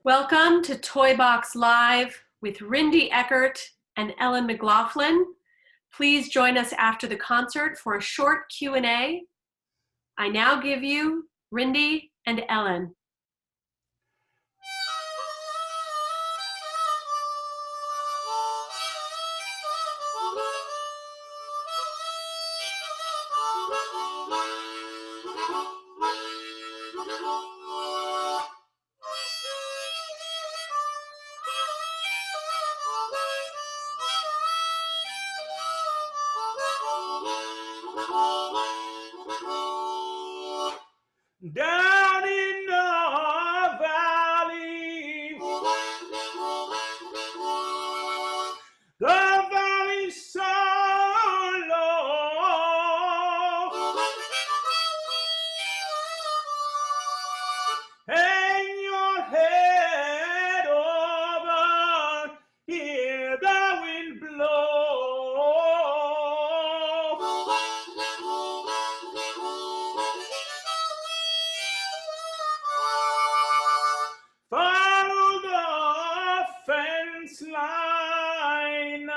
Welcome to ToyBoxLive with Rinde Eckert and Ellen McLaughlin. Please join us after the concert for a short Q&A. I now give you Rinde and Ellen. Down in the valley, the valley's so low. Hang your head over, hear the wind blow. Follow the fence line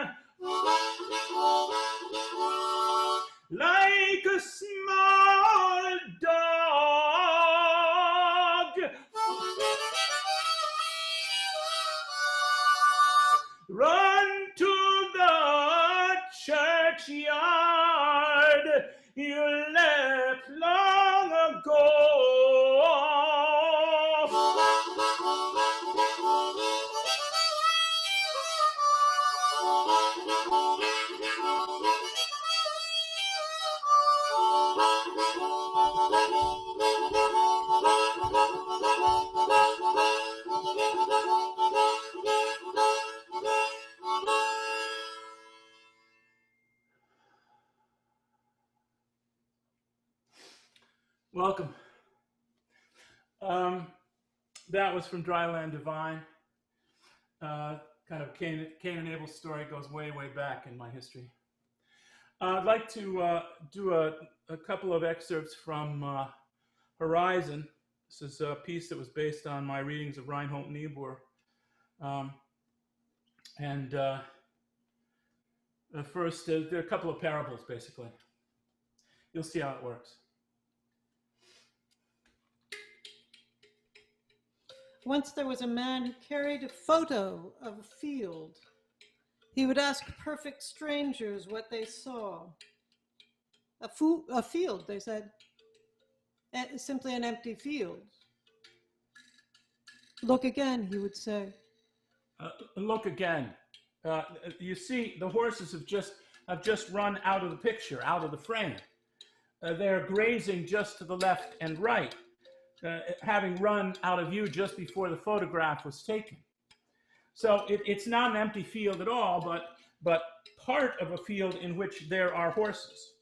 like a small dog. Run to the churchyard you left long ago. Welcome. That was from Dryland Divine. Kind of Cain and Abel's story goes way, way back in my history. I'd like to do a couple of excerpts from Horizon. This is a piece that was based on my readings of Reinhold Niebuhr. First, there are a couple of parables, basically. You'll see how it works. Once there was a man who carried a photo of a field. He would ask perfect strangers what they saw. A field, they said. Simply an empty field. Look again, he would say. Look again. You see, the horses have just run out of the picture, out of the frame. They're grazing just to the left and right. Having run out of view just before the photograph was taken. So it's not an empty field at all, but part of a field in which there are horses.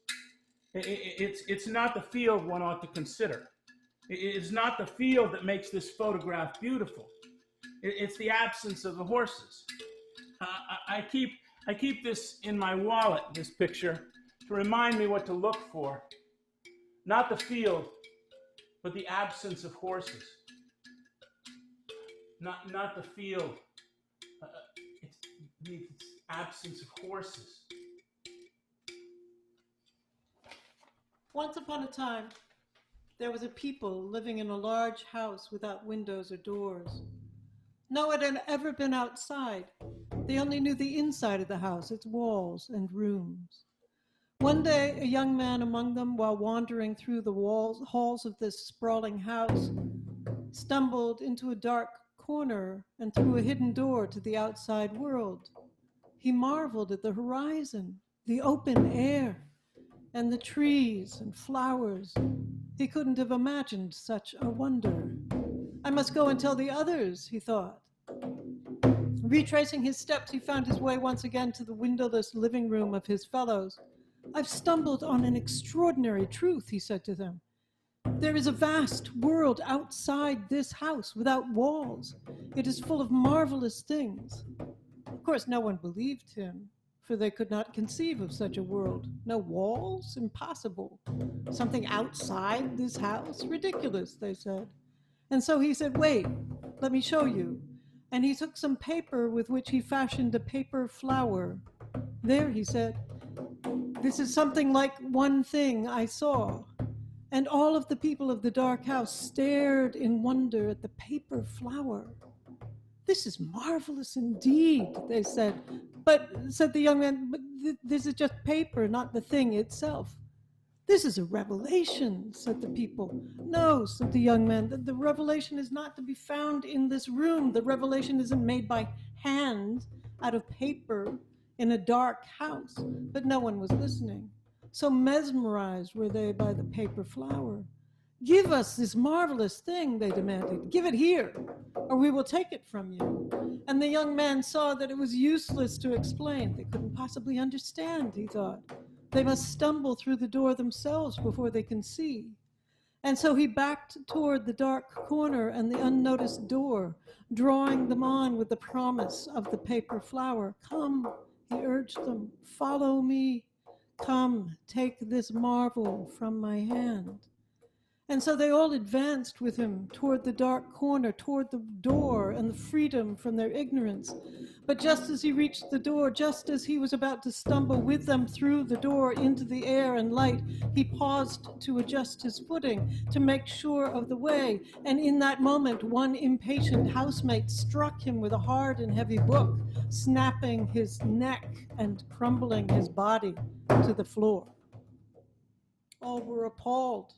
It's not the field one ought to consider. It's not the field that makes this photograph beautiful. It's the absence of the horses. I keep this in my wallet, this picture, to remind me what to look for. Not the field, but the absence of horses. Not the field. It's the absence of horses. Once upon a time, there was a people living in a large house without windows or doors. No one had ever been outside. They only knew the inside of the house, its walls and rooms. One day, a young man among them, while wandering through the halls of this sprawling house, stumbled into a dark corner and through a hidden door to the outside world. He marveled at the horizon, the open air, and the trees and flowers. He couldn't have imagined such a wonder. I must go and tell the others, he thought. Retracing his steps, he found his way once again to the windowless living room of his fellows. I've stumbled on an extraordinary truth, he said to them. There is a vast world outside this house without walls. It is full of marvelous things. Of course, no one believed him, for they could not conceive of such a world. No walls? Impossible. Something outside this house? Ridiculous, they said. And so he said, wait, let me show you. And he took some paper with which he fashioned a paper flower. There, he said, this is something like one thing I saw. And all of the people of the dark house stared in wonder at the paper flower. This is marvelous indeed, they said. But, said the young man, but this is just paper, not the thing itself. This is a revelation, said the people. No, said the young man, the revelation is not to be found in this room. The revelation isn't made by hand out of paper in a dark house. But no one was listening. So mesmerized were they by the paper flower. Give us this marvelous thing, they demanded. Give it here, or we will take it from you. And the young man saw that it was useless to explain. They couldn't possibly understand, he thought. They must stumble through the door themselves before they can see. And so he backed toward the dark corner and the unnoticed door, drawing them on with the promise of the paper flower. Come, he urged them, follow me. Come, take this marvel from my hand. And so they all advanced with him toward the dark corner, toward the door and the freedom from their ignorance. But just as he reached the door, just as he was about to stumble with them through the door into the air and light, he paused to adjust his footing, to make sure of the way. And in that moment, one impatient housemate struck him with a hard and heavy book, snapping his neck and crumbling his body to the floor. All were appalled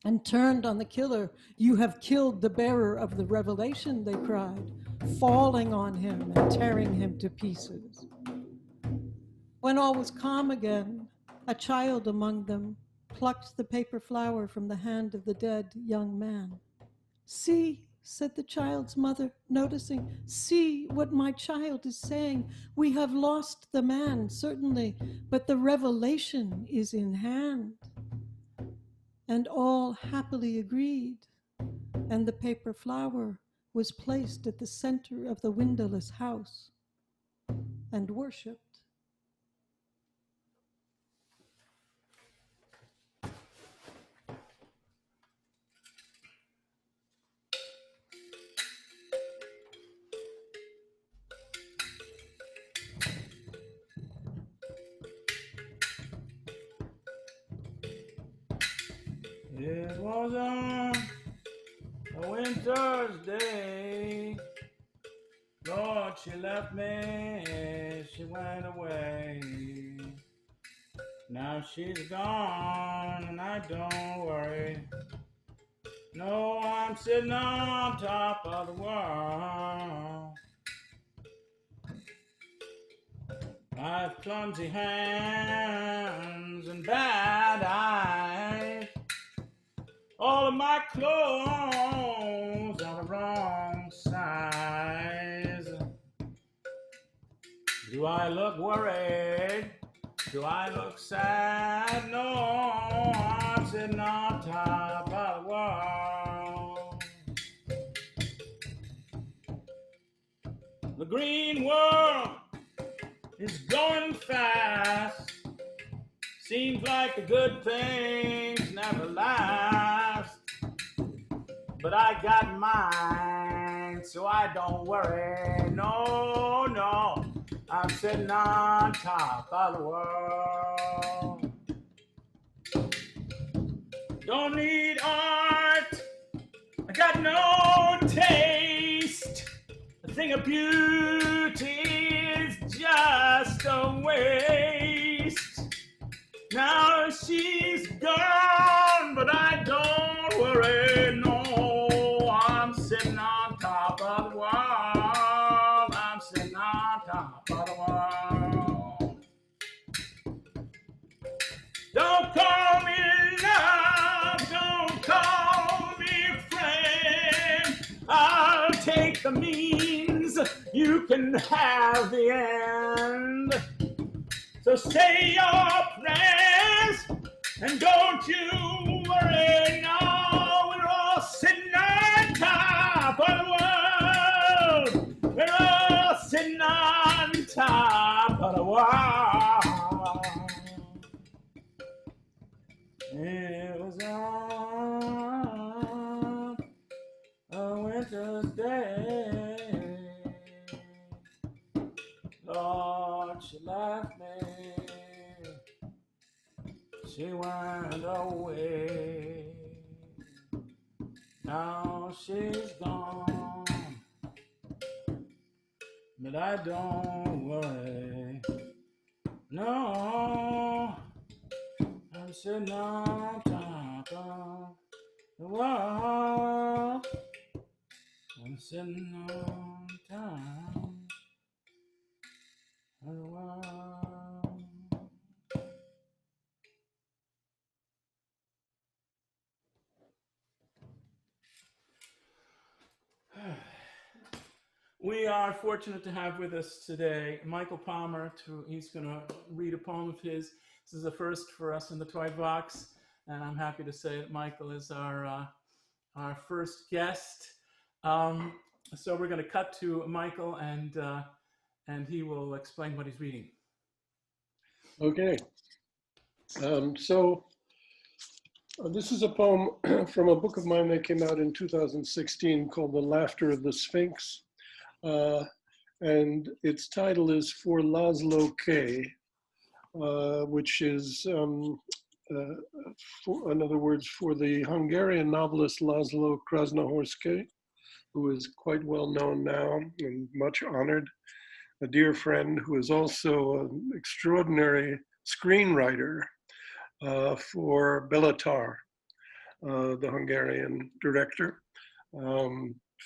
and turned on the killer. You have killed the bearer of the revelation, they cried, falling on him and tearing him to pieces. When all was calm again, a child among them plucked the paper flower from the hand of the dead young man. See, said the child's mother, noticing, see what my child is saying. We have lost the man, certainly, but the revelation is in hand. And all happily agreed, and the paper flower was placed at the center of the windowless house and worshipped. It was on a winter's day. Lord, she left me, she went away. Now she's gone and I don't worry. No, I'm sitting on top of the world. I've clumsy hands and bad eyes. All of my clothes are the wrong size. Do I look worried? Do I look sad? No, I'm sitting on top of the world. The green world is going fast. Seems like the good things never last. But I got mine, so I don't worry. No, no, I'm sitting on top of the world. Don't need art, I got no taste. The thing of beauty is just a waste. Now she's gone, but I don't worry, no. I'm sitting on top of the world. I'm sitting on top of the world. Don't call me love, don't call me friend. I'll take the means, you can have the end. So say your prayers and don't you worry, no, we're all sitting on top of the world. We're all sitting on top of the world. It was on a winter's day. Lord, she left me. She went away. Now she's gone, but I don't worry. No, I'm sitting on top of the world. I'm sitting on top of the world. We are fortunate to have with us today Michael Palmer. He's going to read a poem of his. This is a first for us in the Toy Box, and I'm happy to say that Michael is our first guest. So we're going to cut to Michael, and he will explain what he's reading. Okay. This is a poem from a book of mine that came out in 2016 called The Laughter of the Sphinx. And its title is For Laszlo K, which is, in other words, for the Hungarian novelist Laszlo Krasznahorski, who is quite well known now and much honored, a dear friend who is also an extraordinary screenwriter for Bellatar, the Hungarian director.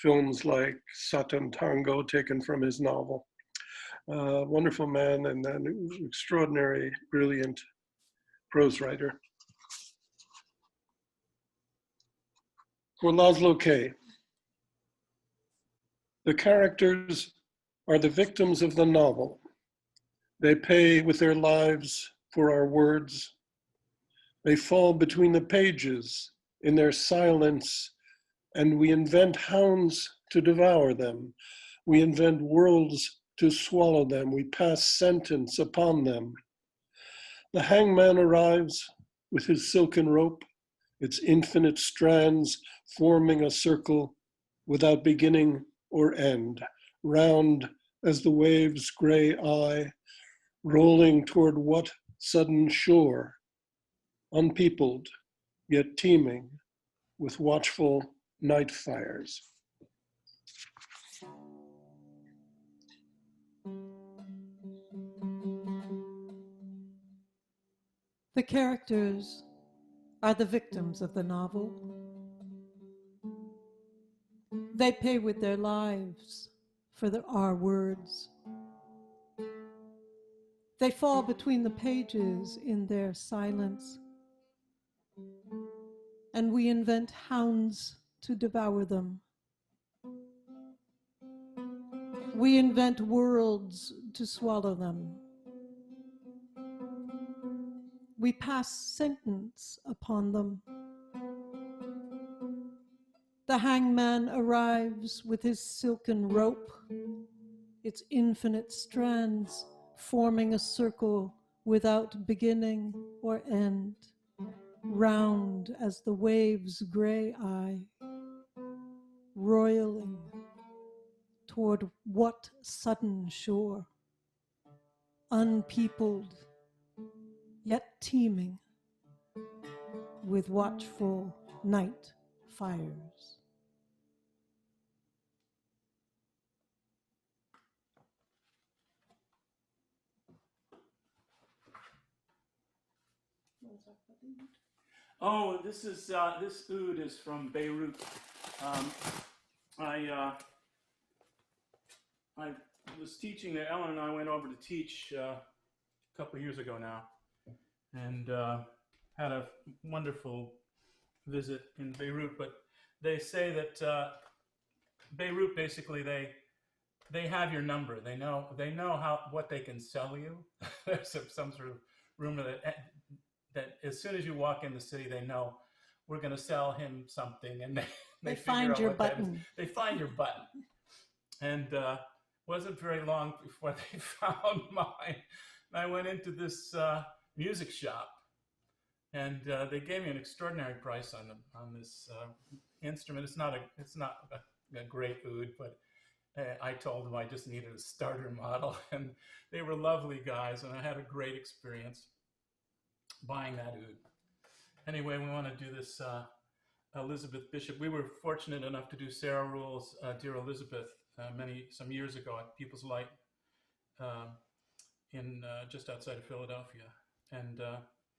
Films like Satan Tango, taken from his novel. Wonderful man and an extraordinary, brilliant prose writer. For Laszlo K. The characters are the victims of the novel. They pay with their lives for our words. They fall between the pages in their silence, and we invent hounds to devour them. We invent worlds to swallow them. We pass sentence upon them. The hangman arrives with his silken rope, its infinite strands forming a circle without beginning or end, round as the wave's gray eye, rolling toward what sudden shore, unpeopled, yet teeming with watchful night fires. The characters are the victims of the novel. They pay with their lives for our words. They fall between the pages in their silence, and we invent hounds to devour them. We invent worlds to swallow them. We pass sentence upon them. The hangman arrives with his silken rope, its infinite strands forming a circle without beginning or end, round as the wave's gray eye, roiling toward what sudden shore, unpeopled yet teeming with watchful night fires. Oh, this oud is from Beirut. I was teaching there. Ellen and I went over to teach a couple of years ago now, and had a wonderful visit in Beirut. But they say that Beirut, basically, they have your number. They know what they can sell you. There's some sort of rumor that as soon as you walk in the city, they know we're going to sell him something, and they find your button. They find your button, and wasn't very long before they found mine. And I went into this music shop, and they gave me an extraordinary price on this instrument. It's not a a great oud, but I told them I just needed a starter model, and they were lovely guys, and I had a great experience buying that oud. Anyway, we want to do this Elizabeth Bishop. We were fortunate enough to do Sarah Ruhl's Dear Elizabeth some years ago at People's Light in just outside of Philadelphia, and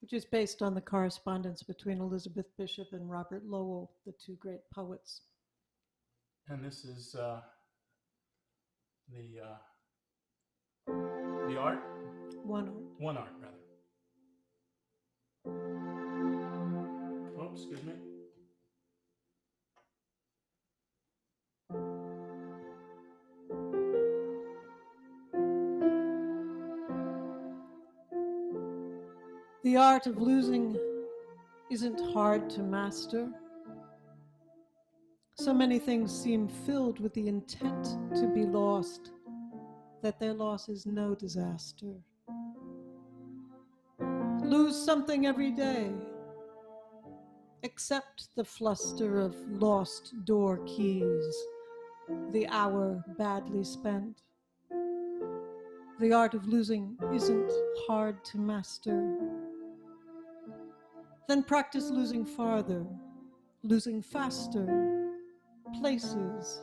which is based on the correspondence between Elizabeth Bishop and Robert Lowell, the two great poets. this is the art, One art rather. Oh, excuse me. The art of losing isn't hard to master. So many things seem filled with the intent to be lost that their loss is no disaster. Lose something every day, except the fluster of lost door keys, the hour badly spent. The art of losing isn't hard to master. Then practice losing farther, losing faster, places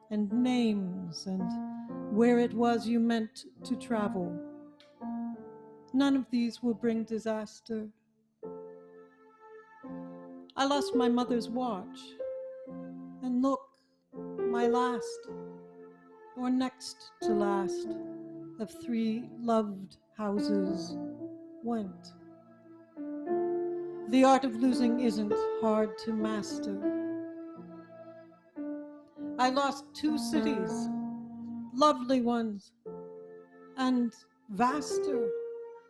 and names and where it was you meant to travel. None of these will bring disaster. I lost my mother's watch, and look, my last, or next to last, of 3 loved houses went. The art of losing isn't hard to master. I lost 2 cities, lovely ones, and vaster,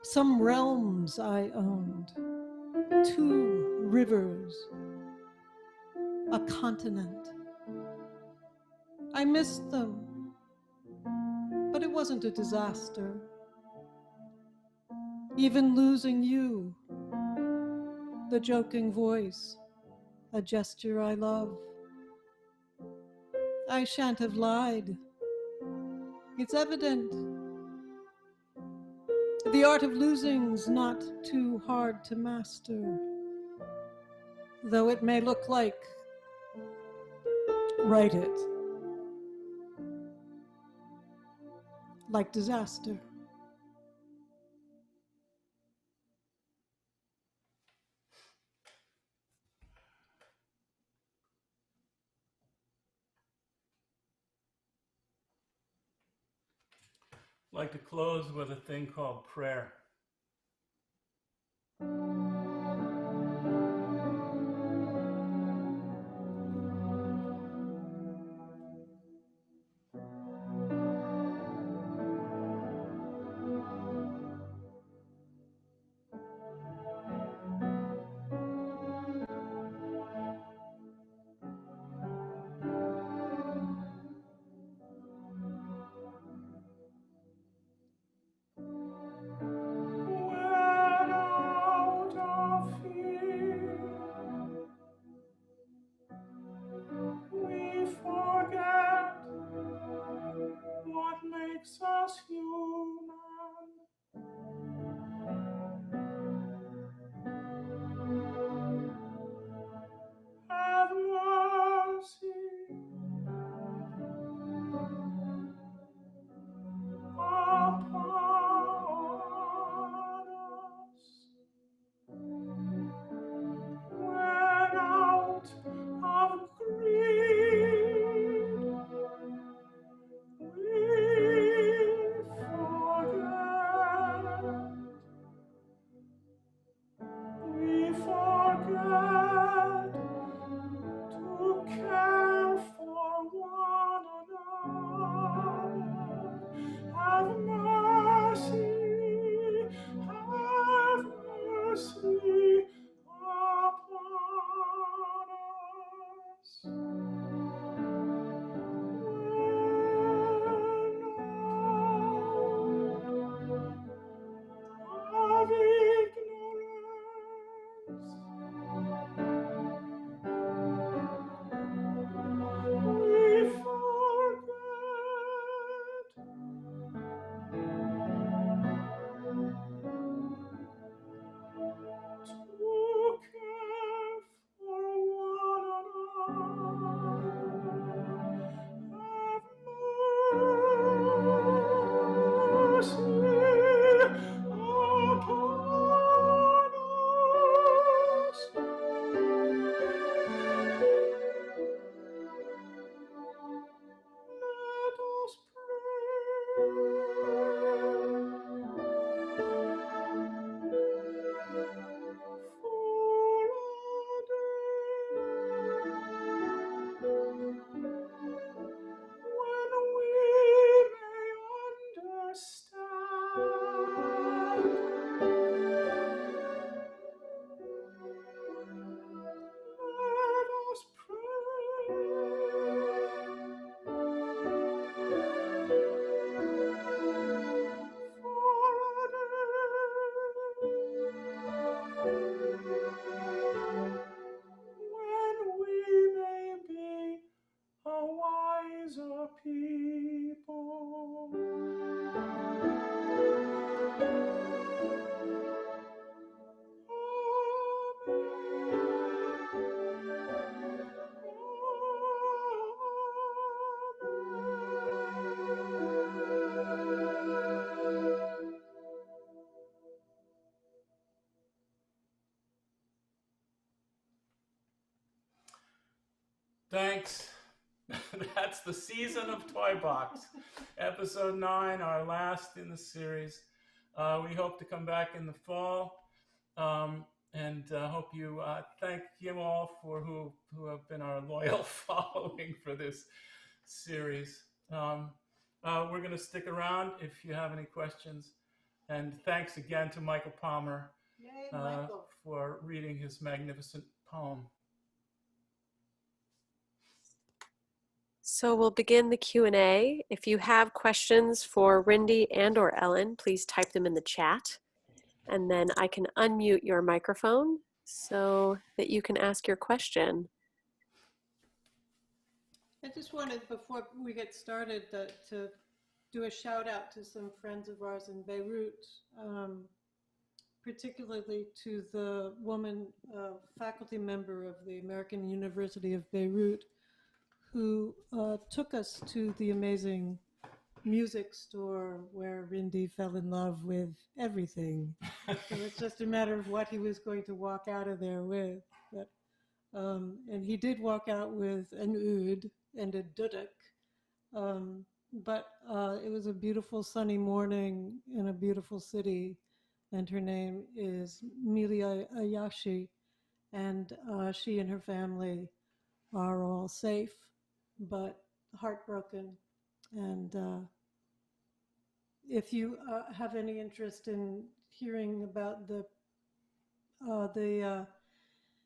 some realms I owned, 2 rivers, a continent. I missed them, but it wasn't a disaster. Even losing you, the joking voice, a gesture I love. I shan't have lied. It's evident. The art of losing's not too hard to master, though it may look like, write it, like disaster. I'd like to close with a thing called prayer. Went out Thanks. That's the season of Toy Box, episode 9, our last in the series. We hope to come back in the fall, and hope you thank you all for who have been our loyal following for this series. We're going to stick around if you have any questions, and thanks again to Michael Palmer Yay, Michael. for reading his magnificent poem. So we'll begin the Q&A. If you have questions for Rinde and or Ellen, please type them in the chat. And then I can unmute your microphone so that you can ask your question. I just wanted, before we get started, to do a shout out to some friends of ours in Beirut, particularly to the woman faculty member of the American University of Beirut, who took us to the amazing music store where Rinde fell in love with everything. So it's just a matter of what he was going to walk out of there with. But, and he did walk out with an oud and a duduk. But it was a beautiful sunny morning in a beautiful city, and her name is Milia Ayashi, and she and her family are all safe, but heartbroken. And if you have any interest in hearing about the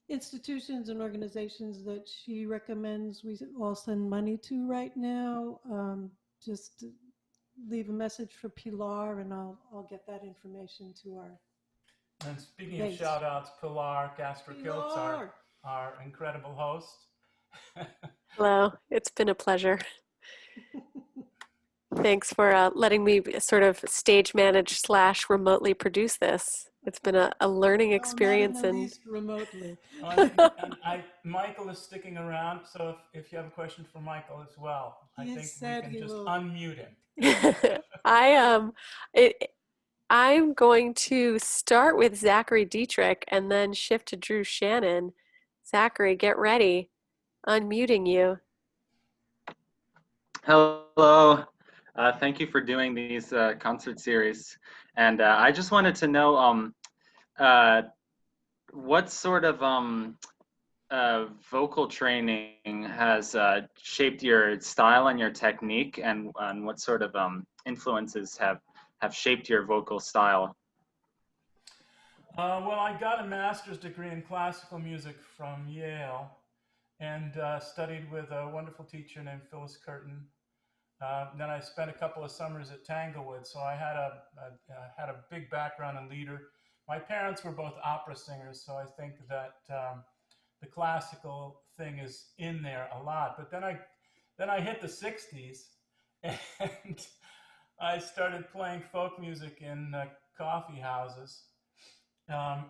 institutions and organizations that she recommends we all send money to right now, just leave a message for Pilar, and I'll get that information to our. And speaking of shout outs, Pilar Gastrokilts, our incredible host. Hello, it's been a pleasure. Thanks for letting me sort of stage manage / remotely produce this. It's been a learning experience. Not in the least remotely. And Michael is sticking around, so if you have a question for Michael as well, I think we can just unmute him. I'm going to start with Zachary Dietrich and then shift to Drew Shannon. Zachary, get ready. Unmuting you. Hello. Thank you for doing these concert series. And I just wanted to know what sort of vocal training has shaped your style and your technique, and what sort of influences have shaped your vocal style? Well, I got a master's degree in classical music from Yale, and studied with a wonderful teacher named Phyllis Curtin. Then I spent a couple of summers at Tanglewood, so I had a big background in leader. My parents were both opera singers, so I think that the classical thing is in there a lot. But then I hit the 60s, and I started playing folk music in coffee houses.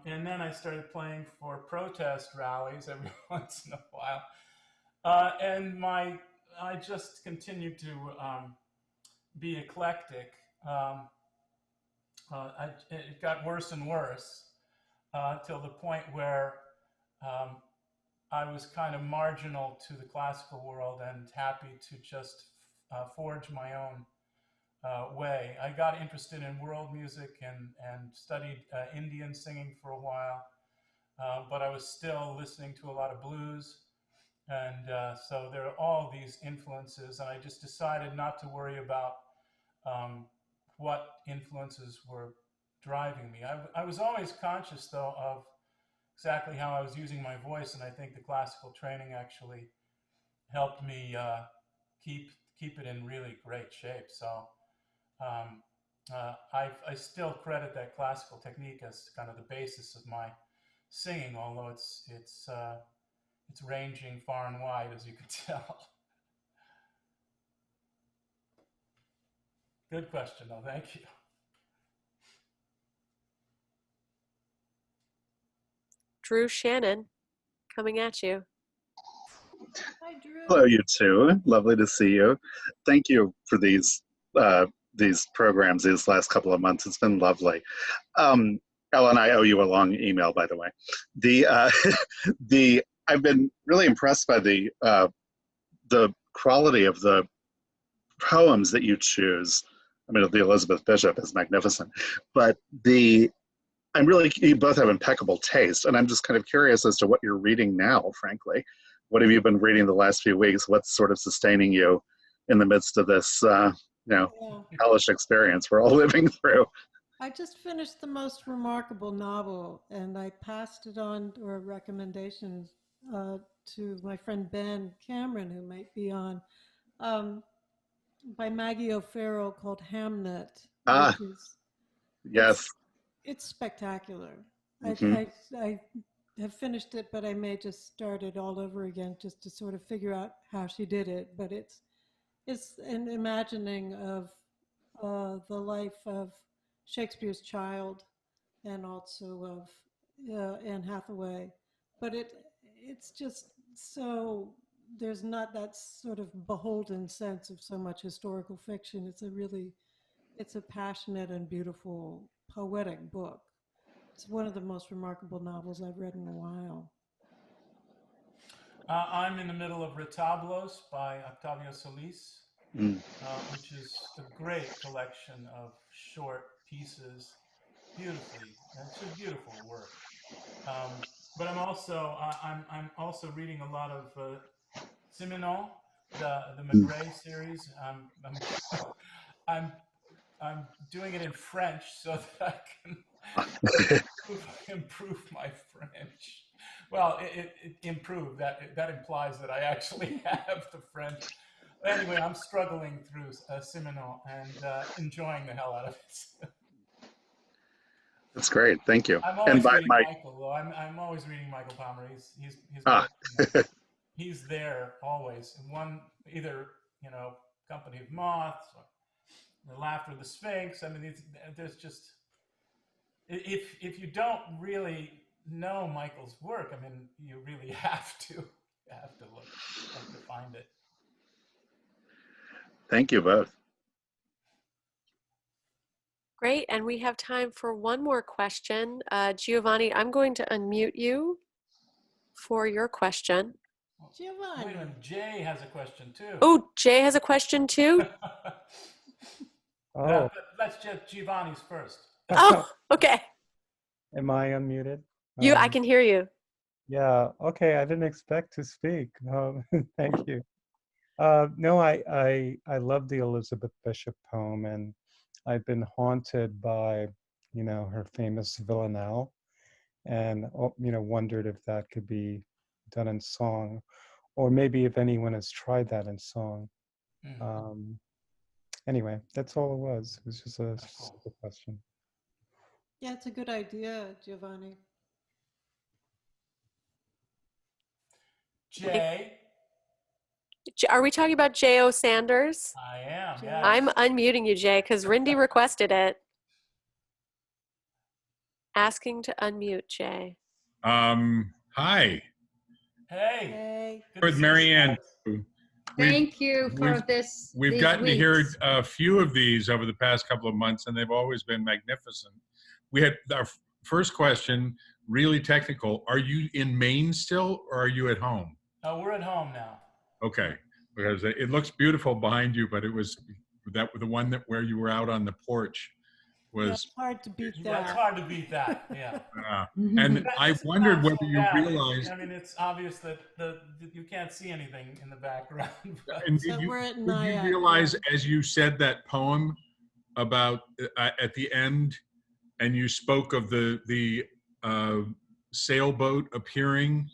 And then I started playing for protest rallies every once in a while. And I just continued to be eclectic. It got worse and worse till the point where I was kind of marginal to the classical world and happy to just forge my own way. I got interested in world music and studied Indian singing for a while, but I was still listening to a lot of blues. And so there are all these influences, and I just decided not to worry about what influences were driving me. I was always conscious, though, of exactly how I was using my voice, and I think the classical training actually helped me keep it in really great shape. So I still credit that classical technique as kind of the basis of my singing, although it's ranging far and wide, as you can tell. Good question, though. Thank you. Drew Shannon, coming at you. Hi, Drew. Hello, you two. Lovely to see you. Thank you for these programs these last couple of months. It's been lovely. Ellen, I owe you a long email, by the way. I've been really impressed by the quality of the poems that you choose. I mean, the Elizabeth Bishop is magnificent, but you both have impeccable taste, and I'm just kind of curious as to what you're reading now, frankly. What have you been reading the last few weeks? What's sort of sustaining you in the midst of this, hellish experience we're all living through? I just finished The Most Remarkable Novel, and I passed it on, or recommendations, to my friend Ben Cameron, who might be on, by Maggie O'Farrell, called Hamnet, Ah, which is yes. it's spectacular. Mm-hmm. I have finished it, but I may just start it all over again just to sort of figure out how she did it. But it's an imagining of the life of Shakespeare's child and also of Anne Hathaway. But it's just so, there's not that sort of beholden sense of so much historical fiction. It's a passionate and beautiful poetic book. It's one of the most remarkable novels I've read in a while. I'm in the middle of Retablos by Octavio Solis, which is a great collection of short pieces, it's just beautiful work. But I'm also reading a lot of Simenon, the Maigret series. I'm I'm doing it in French so that I can improve my French. Well, it improve. That implies that I actually have the French. Anyway, I'm struggling through Simenon and enjoying the hell out of it. That's great. Thank you. I'm always reading Michael, though. I'm always reading Michael Palmer. He's he's there always. Either Company of Moths or The Laughter of the Sphinx. I mean, there's just, if you don't really know Michael's work, I mean, you really have to look to find it. Thank you both. Great, and we have time for one more question. Giovanni, I'm going to unmute you for your question. Giovanni. Wait a minute, Jay has a question too. Oh, Jay has a question too? Oh. Let's just Giovanni's first. Oh, okay. Am I unmuted? I can hear you. Yeah, okay, I didn't expect to speak. Thank you. No, I love the Elizabeth Bishop poem, and I've been haunted by, her famous Villanelle, and, wondered if that could be done in song, or maybe if anyone has tried that in song. Mm-hmm. Anyway, that's all it was. It was just a simple question. Yeah, it's a good idea, Giovanni. Jay. Are we talking about J.O. Sanders? I am, yeah. I'm unmuting you, Jay, because Rinde requested it. Asking to unmute, Jay. Hi. Hey. Hey. With Marianne. Thank you for this. We've gotten to hear a few of these over the past couple of months, and they've always been magnificent. We had our first question, really technical. Are you in Maine still, or are you at home? Oh, we're at home now. Okay, because it looks beautiful behind you, but it was That the one that where you were out on the porch Yeah, was. it's hard to beat Yeah, it's that. hard to beat that. Yeah. And I It's wondered not whether so you bad. realized. I mean, it's obvious that you can't see anything in the background. But And So we're at did you Nyack, realize yeah. as you said that poem about at the end, and you spoke of the sailboat appearing,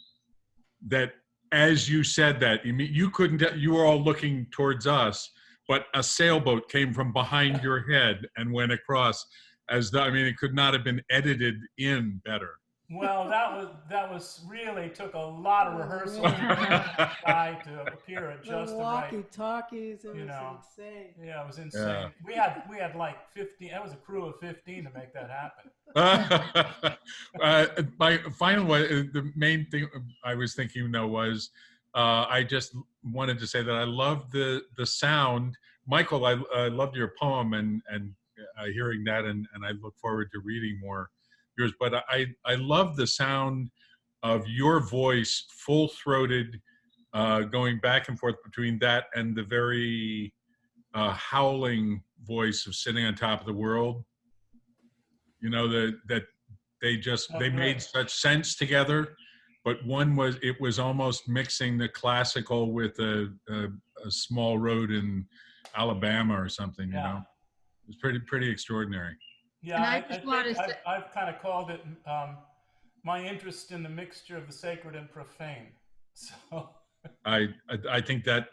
that as you said that, you couldn't, you were all looking towards us, but a sailboat came from behind your head and went across, as though, I mean, it could not have been edited in better. well, that was really took a lot of rehearsal for that guy to appear at The just the right. walkie-talkies, it You was know. insane. Yeah, it was insane. We had like 15. That was a crew of 15 to make that happen. My final one, the main thing I was thinking though was, I just wanted to say that I love the sound. Michael, I loved your poem and hearing that, and I look forward to reading more yours. But I love the sound of your voice, full-throated, going back and forth between that and the very howling voice of Sitting on Top of the World. You know, that they made such sense together, but it was almost mixing the classical with a small road in Alabama or something. You know, it was pretty extraordinary. Yeah, And I just think wanna say- I've kind of called it my interest in the mixture of the sacred and profane. So I think that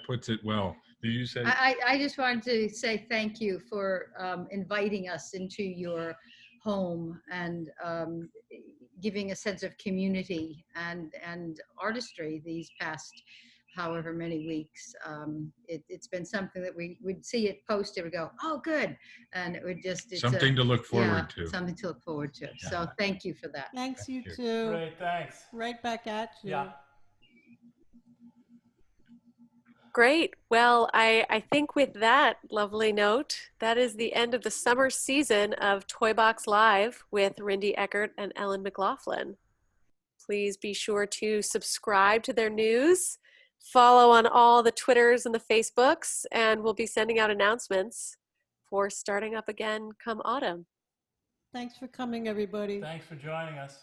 puts it well. Did you say? I just wanted to say thank you for inviting us into your home and giving a sense of community and artistry these past however many weeks. It's been something that we would see it posted, we go, oh, good. And it would just, it's Something to look forward to. something to look forward to. Yeah. So thank you for that. Thanks, you you. too. great, thanks. Right back at you. Yeah. Great. Well, I think with that lovely note, that is the end of the summer season of ToyBox Live with Rinde Eckert and Ellen McLaughlin. Please be sure to subscribe to their news, follow on all the Twitters and the Facebooks, and we'll be sending out announcements for starting up again come autumn. Thanks for coming, everybody. Thanks for joining us.